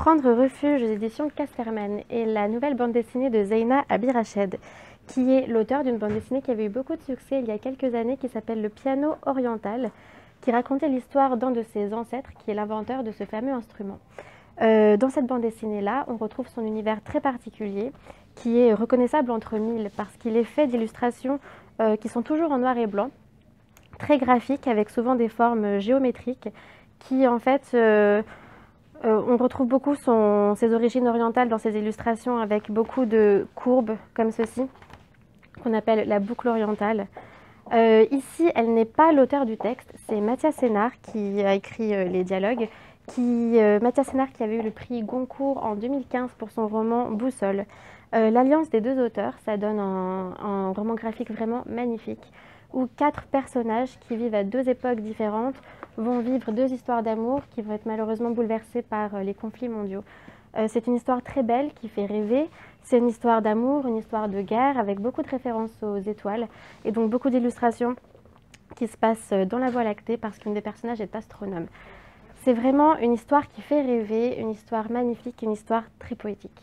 Prendre refuge aux éditions Casterman est la nouvelle bande dessinée de Zeina Abirached, qui est l'auteur d'une bande dessinée qui avait eu beaucoup de succès il y a quelques années, qui s'appelle Le Piano Oriental, qui racontait l'histoire d'un de ses ancêtres, qui est l'inventeur de ce fameux instrument. Dans cette bande dessinée-là, on retrouve son univers très particulier, qui est reconnaissable entre mille, parce qu'il est fait d'illustrations qui sont toujours en noir et blanc, très graphiques, avec souvent des formes géométriques, qui en fait... on retrouve beaucoup ses origines orientales dans ses illustrations avec beaucoup de courbes comme ceci, qu'on appelle la boucle orientale. Ici, elle n'est pas l'auteur du texte, c'est Mathias Sénard qui a écrit les dialogues. Mathias Sénard qui avait eu le prix Goncourt en 2015 pour son roman Boussole. L'alliance des deux auteurs, ça donne un roman graphique vraiment magnifique, où 4 personnages qui vivent à 2 époques différentes vont vivre 2 histoires d'amour qui vont être malheureusement bouleversées par les conflits mondiaux. C'est une histoire très belle qui fait rêver. C'est une histoire d'amour, une histoire de guerre avec beaucoup de références aux étoiles et donc beaucoup d'illustrations qui se passent dans la Voie lactée parce qu'une des personnages est astronome. C'est vraiment une histoire qui fait rêver, une histoire magnifique, une histoire très poétique.